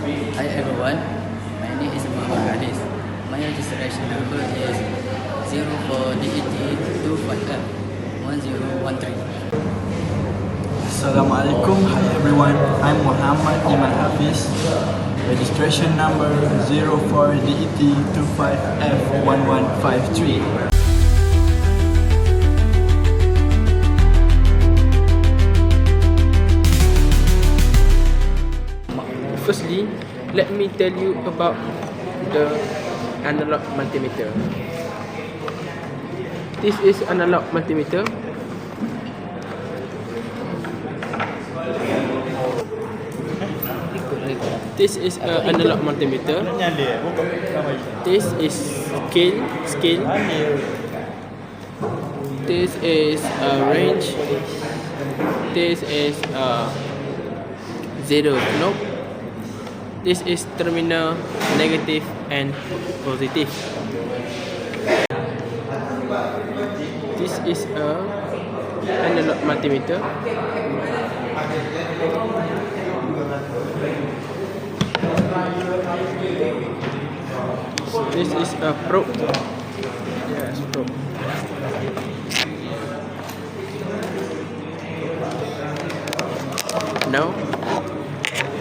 Hi everyone, my name is Muhammad. My registration number is 04DET25F1013. Assalamualaikum. Hi everyone. I'm Muhammad Iman Hafiz. Registration number 04DET25F1153. Firstly, let me tell you about the analog multimeter. This is analog multimeter. This is an analog multimeter. This is scale. This is a range. This is a zero knob. This is terminal negative and positive. This is a analog multimeter. This is a probe. Yes, probe. Now,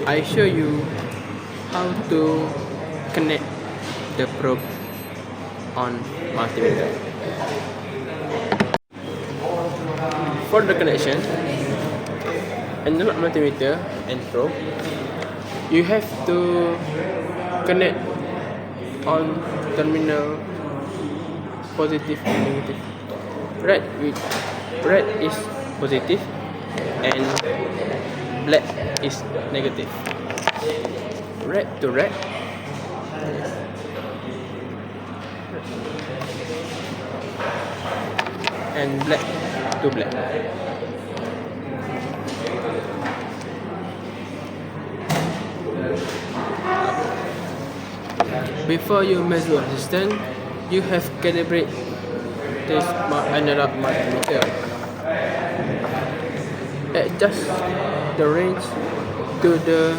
I show you how to connect the probe on multimeter. For the connection, analog multimeter and probe, you have to connect on terminal positive and negative. Red is positive and black is negative. Red to red, and black to black. Before you measure resistance, you have calibrate this analog multimeter. Adjust the range to the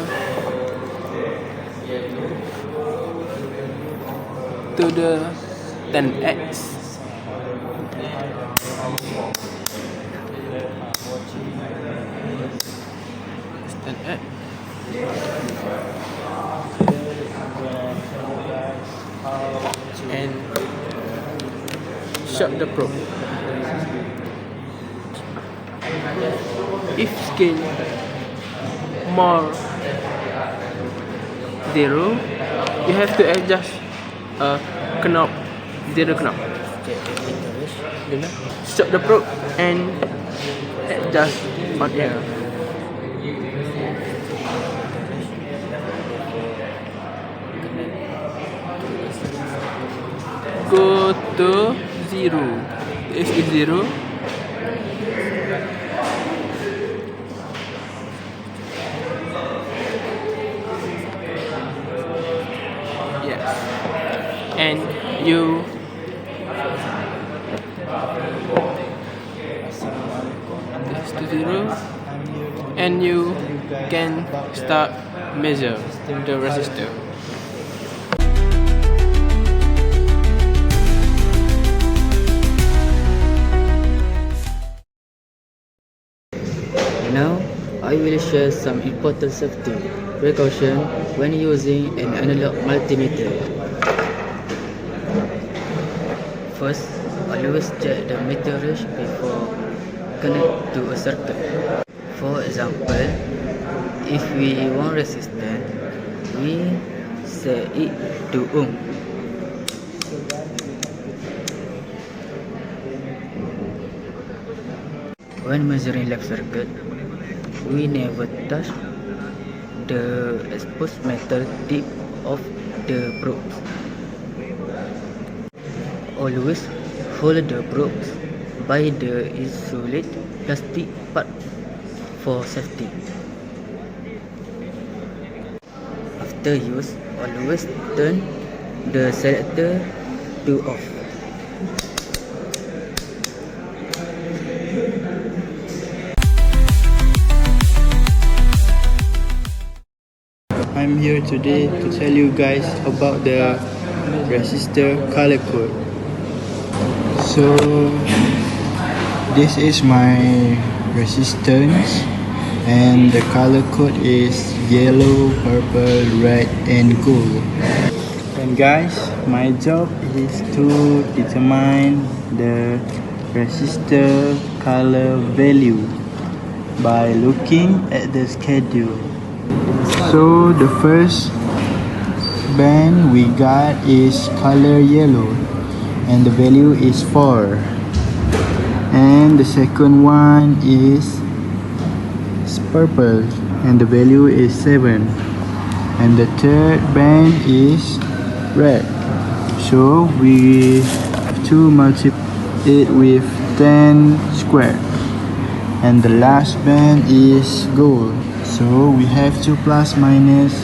10x. And shut the probe. If scale more zero, you have to adjust a knob, zero knob. Stop the probe and adjust on air. Go to zero. This is zero. Yes. And you this to zero, and you can start measure the resistor. Now, I will share some important safety precaution when using an analog multimeter. First, always check the meterage before connect to a circuit. For example, if we want resistance, we set it to ohm. When measuring left circuit, we never touch the exposed metal tip of the probes. Always hold the probes by the insulated plastic part for safety. After use, always turn the selector to off. I'm here today to tell you guys about the resistor color code. So this is my resistance and the color code is yellow, purple, red and gold. And guys, my job is to determine the resistor color value by looking at the schedule. So the first band we got is color yellow and the value is 4. And the second one is purple and the value is 7. And the third band is red. So we have to multiply it with 10 squared. And the last band is gold. So we have to plus minus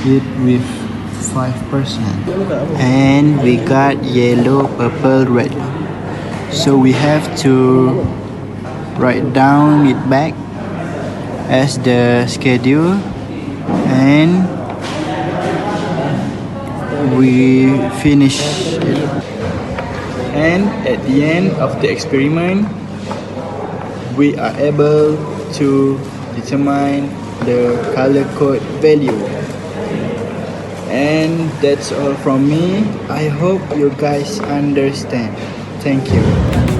it with 5%. And we got yellow, purple, red. So we have to write down it back as the schedule and we finish it. And at the end of the experiment, we are able to determine the color code value. And that's all from me. I hope you guys understand. Thank you.